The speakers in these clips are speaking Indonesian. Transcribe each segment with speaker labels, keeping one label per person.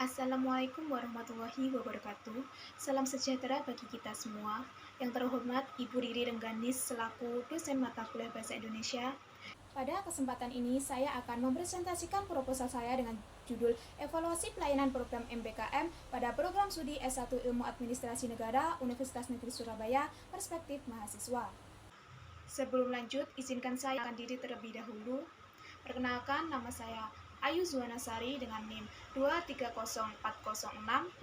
Speaker 1: Assalamualaikum warahmatullahi wabarakatuh. Salam sejahtera bagi kita semua. Yang terhormat Ibu Riri Rengganis selaku dosen mata kuliah Bahasa Indonesia. Pada kesempatan ini saya akan mempresentasikan proposal saya dengan judul Evaluasi Pelayanan Program MBKM pada Program Studi S1 Ilmu Administrasi Negara Universitas Negeri Surabaya Perspektif Mahasiswa. Sebelum lanjut, izinkan saya akan diri terlebih dahulu. Perkenalkan, nama saya Ayu Zuwanasari dengan NIM 23040674040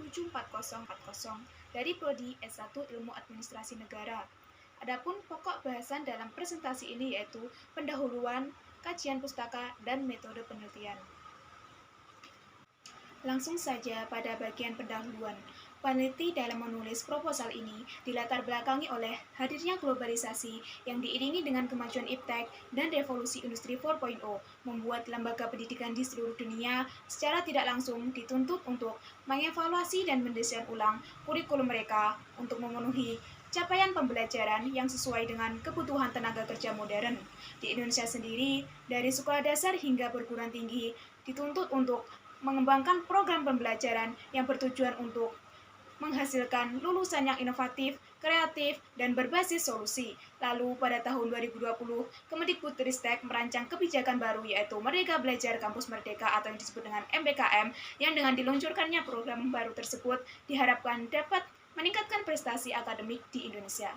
Speaker 1: dari Prodi S1 Ilmu Administrasi Negara. Adapun pokok bahasan dalam presentasi ini yaitu pendahuluan, kajian pustaka, dan metode penelitian. Langsung saja pada bagian pendahuluan. Peneliti dalam menulis proposal ini dilatar belakangi oleh hadirnya globalisasi yang diiringi dengan kemajuan iptek dan revolusi industri 4.0 membuat lembaga pendidikan di seluruh dunia secara tidak langsung dituntut untuk mengevaluasi dan mendesain ulang kurikulum mereka untuk memenuhi capaian pembelajaran yang sesuai dengan kebutuhan tenaga kerja modern. Di Indonesia sendiri, dari sekolah dasar hingga perguruan tinggi dituntut untuk mengembangkan program pembelajaran yang bertujuan untuk menghasilkan lulusan yang inovatif, kreatif, dan berbasis solusi. Lalu pada tahun 2020, Kemendikbudristek merancang kebijakan baru yaitu Merdeka Belajar Kampus Merdeka atau yang disebut dengan MBKM, yang dengan diluncurkannya program baru tersebut diharapkan dapat meningkatkan prestasi akademik di Indonesia.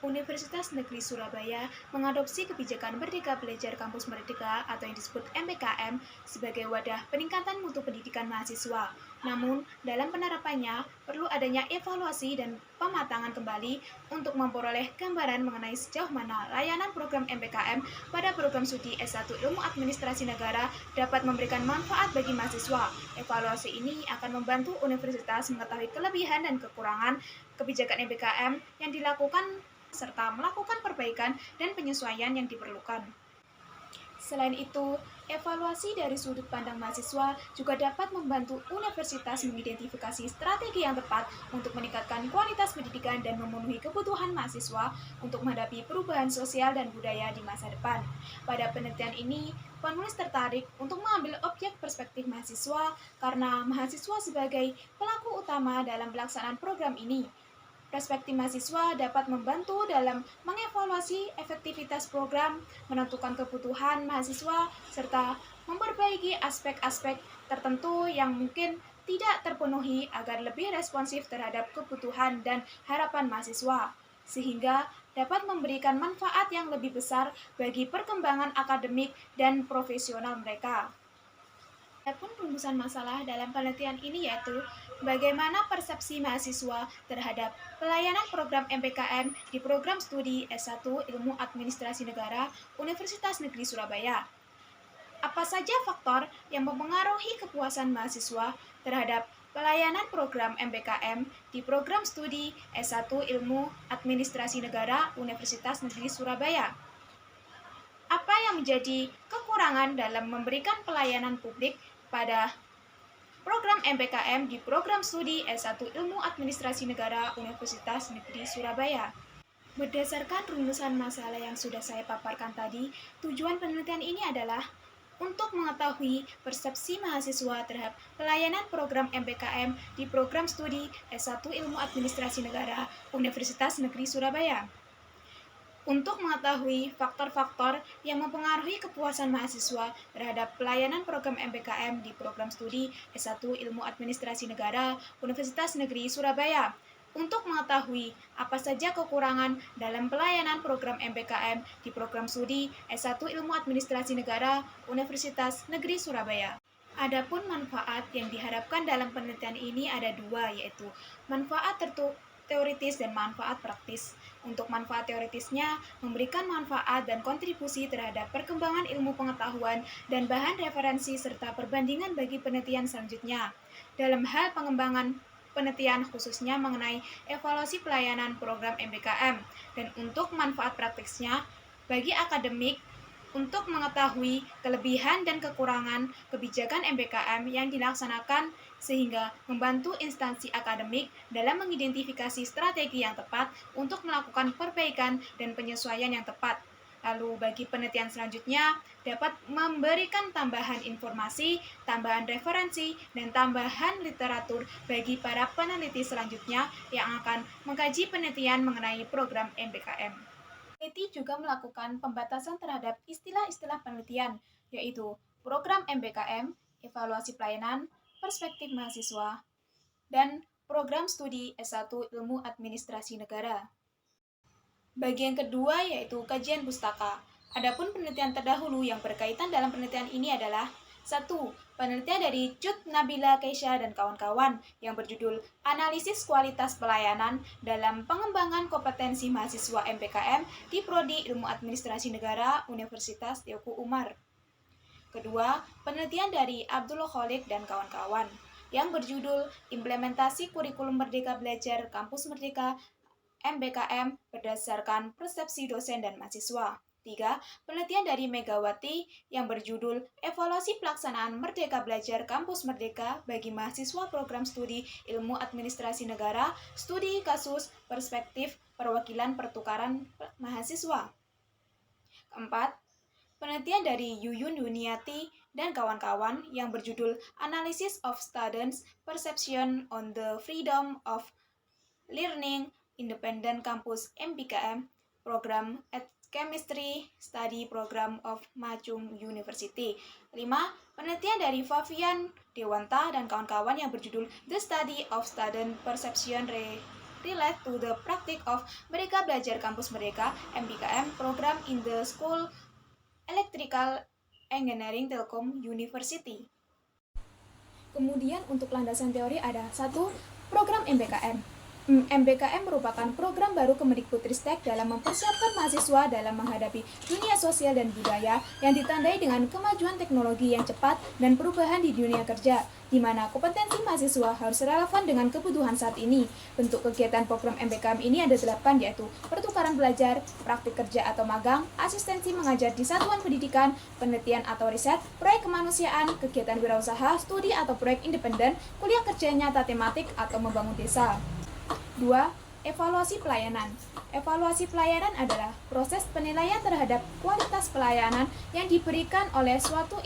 Speaker 1: Universitas Negeri Surabaya mengadopsi kebijakan Merdeka Belajar Kampus Merdeka atau yang disebut MBKM sebagai wadah peningkatan mutu pendidikan mahasiswa. Namun, dalam penerapannya perlu adanya evaluasi dan pematangan kembali untuk memperoleh gambaran mengenai sejauh mana layanan program MBKM pada program studi S1 Ilmu Administrasi Negara dapat memberikan manfaat bagi mahasiswa. Evaluasi ini akan membantu universitas mengetahui kelebihan dan kekurangan kebijakan MBKM yang dilakukan serta melakukan perbaikan dan penyesuaian yang diperlukan. Selain itu, evaluasi dari sudut pandang mahasiswa juga dapat membantu universitas mengidentifikasi strategi yang tepat untuk meningkatkan kualitas pendidikan dan memenuhi kebutuhan mahasiswa untuk menghadapi perubahan sosial dan budaya di masa depan. Pada penelitian ini, penulis tertarik untuk mengambil objek perspektif mahasiswa karena mahasiswa sebagai pelaku utama dalam pelaksanaan program ini. Perspektif mahasiswa dapat membantu dalam mengevaluasi efektivitas program, menentukan kebutuhan mahasiswa, serta memperbaiki aspek-aspek tertentu yang mungkin tidak terpenuhi agar lebih responsif terhadap kebutuhan dan harapan mahasiswa, sehingga dapat memberikan manfaat yang lebih besar bagi perkembangan akademik dan profesional mereka. Adapun rumusan masalah dalam penelitian ini yaitu bagaimana persepsi mahasiswa terhadap pelayanan program MPKM di program studi S1 Ilmu Administrasi Negara Universitas Negeri Surabaya. Apa saja faktor yang mempengaruhi kepuasan mahasiswa terhadap pelayanan program MPKM di program studi S1 Ilmu Administrasi Negara Universitas Negeri Surabaya? Apa yang menjadi kekurangan dalam memberikan pelayanan publik pada program MPKM di program studi S1 Ilmu Administrasi Negara Universitas Negeri Surabaya? Berdasarkan rumusan masalah yang sudah saya paparkan tadi, tujuan penelitian ini adalah untuk mengetahui persepsi mahasiswa terhadap pelayanan program MPKM di program studi S1 Ilmu Administrasi Negara Universitas Negeri Surabaya. Untuk mengetahui faktor-faktor yang mempengaruhi kepuasan mahasiswa terhadap pelayanan program MPKM di program studi S1 Ilmu Administrasi Negara Universitas Negeri Surabaya. Untuk mengetahui apa saja kekurangan dalam pelayanan program MPKM di program studi S1 Ilmu Administrasi Negara Universitas Negeri Surabaya. Adapun manfaat yang diharapkan dalam penelitian ini ada dua, yaitu manfaat teoritis dan manfaat praktis. Untuk manfaat teoritisnya, memberikan manfaat dan kontribusi terhadap perkembangan ilmu pengetahuan dan bahan referensi serta perbandingan bagi penelitian selanjutnya. Dalam hal pengembangan penelitian khususnya mengenai evaluasi pelayanan program MBKM, dan untuk manfaat praktisnya bagi akademik untuk mengetahui kelebihan dan kekurangan kebijakan MBKM yang dilaksanakan sehingga membantu instansi akademik dalam mengidentifikasi strategi yang tepat untuk melakukan perbaikan dan penyesuaian yang tepat. Lalu bagi penelitian selanjutnya dapat memberikan tambahan informasi, tambahan referensi, dan tambahan literatur bagi para peneliti selanjutnya yang akan mengkaji penelitian mengenai program MBKM. Peneliti juga melakukan pembatasan terhadap istilah-istilah penelitian, yaitu program MBKM, evaluasi pelayanan, perspektif mahasiswa, dan program studi S1 Ilmu Administrasi Negara. Bagian kedua yaitu kajian pustaka. Adapun penelitian terdahulu yang berkaitan dalam penelitian ini adalah 1. Penelitian dari Cut Nabila Keisha dan kawan-kawan yang berjudul Analisis Kualitas Pelayanan dalam Pengembangan Kompetensi Mahasiswa MPKM di Prodi Ilmu Administrasi Negara Universitas Teuku Umar. Kedua, penelitian dari Abdul Khalid dan kawan-kawan yang berjudul Implementasi Kurikulum Merdeka Belajar Kampus Merdeka MBKM berdasarkan persepsi dosen dan mahasiswa. 3. Penelitian dari Megawati yang berjudul Evaluasi Pelaksanaan Merdeka Belajar Kampus Merdeka bagi mahasiswa program studi Ilmu Administrasi Negara, studi kasus perspektif perwakilan pertukaran mahasiswa. 4. Penelitian dari Yuyun Yuniati dan kawan-kawan yang berjudul Analysis of Students' Perception on the Freedom of Learning Independent Campus MBKM Program at Chemistry Study Program of Machung University. 5. Penelitian dari Fabian Dewanta dan kawan-kawan yang berjudul The Study of Student Perception Relate to the Practice of Merdeka Belajar Kampus Merdeka MBKM Program in the School Electrical Engineering Telkom University. Kemudian untuk landasan teori ada 1. Program MBKM. MBKM merupakan program baru Kemendikbudristek dalam mempersiapkan mahasiswa dalam menghadapi dunia sosial dan budaya yang ditandai dengan kemajuan teknologi yang cepat dan perubahan di dunia kerja, di mana kompetensi mahasiswa harus relevan dengan kebutuhan saat ini. Bentuk kegiatan program MBKM ini ada 8, yaitu pertukaran belajar, praktik kerja atau magang, asistensi mengajar di satuan pendidikan, penelitian atau riset, proyek kemanusiaan, kegiatan wirausaha, studi atau proyek independen, kuliah kerja nyata tematik atau membangun desa. 2. Evaluasi pelayanan. Evaluasi pelayanan adalah proses penilaian terhadap kualitas pelayanan yang diberikan oleh suatu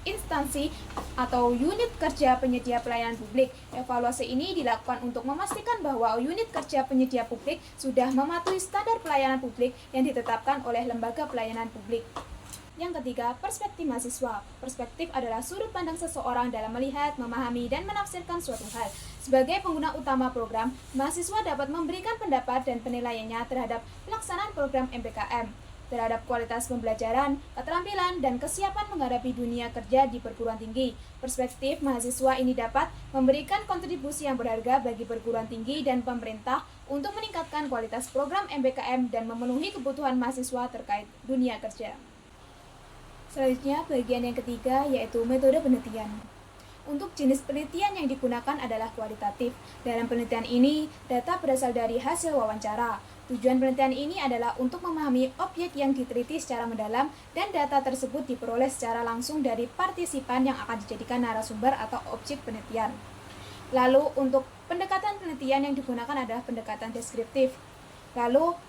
Speaker 1: instansi atau unit kerja penyedia pelayanan publik. Evaluasi ini dilakukan untuk memastikan bahwa unit kerja penyedia publik sudah mematuhi standar pelayanan publik yang ditetapkan oleh lembaga pelayanan publik. Yang ketiga, perspektif mahasiswa. Perspektif adalah sudut pandang seseorang dalam melihat, memahami, dan menafsirkan suatu hal. Sebagai pengguna utama program, mahasiswa dapat memberikan pendapat dan penilaiannya terhadap pelaksanaan program MBKM, terhadap kualitas pembelajaran, keterampilan, dan kesiapan menghadapi dunia kerja di perguruan tinggi. Perspektif mahasiswa ini dapat memberikan kontribusi yang berharga bagi perguruan tinggi dan pemerintah untuk meningkatkan kualitas program MBKM dan memenuhi kebutuhan mahasiswa terkait dunia kerja. Selanjutnya, bagian yang ketiga yaitu metode penelitian. Untuk jenis penelitian yang digunakan adalah kualitatif. Dalam penelitian ini, data berasal dari hasil wawancara. Tujuan penelitian ini adalah untuk memahami objek yang diteliti secara mendalam dan data tersebut diperoleh secara langsung dari partisipan yang akan dijadikan narasumber atau objek penelitian. Lalu, untuk pendekatan penelitian yang digunakan adalah pendekatan deskriptif. Lalu,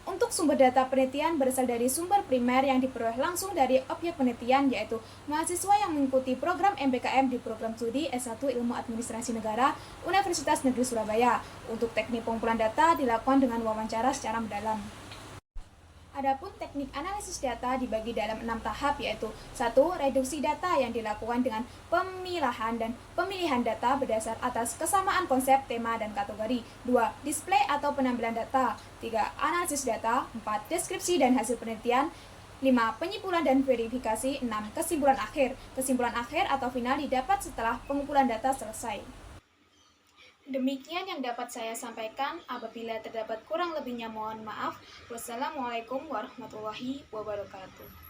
Speaker 1: untuk sumber data penelitian berasal dari sumber primer yang diperoleh langsung dari objek penelitian, yaitu mahasiswa yang mengikuti program MBKM di program studi S1 Ilmu Administrasi Negara Universitas Negeri Surabaya. Untuk teknik pengumpulan data dilakukan dengan wawancara secara mendalam. Adapun teknik analisis data dibagi dalam 6 tahap, yaitu 1. Reduksi data yang dilakukan dengan pemilahan dan pemilihan data berdasar atas kesamaan konsep, tema, dan kategori. 2. Display atau penampilan data. 3. Analisis data. 4. Deskripsi dan hasil penelitian. 5. Penyimpulan dan verifikasi. 6. Kesimpulan akhir. Kesimpulan akhir atau final didapat setelah pengumpulan data selesai. Demikian yang dapat saya sampaikan. Apabila terdapat kurang lebihnya mohon maaf. Wassalamualaikum warahmatullahi wabarakatuh.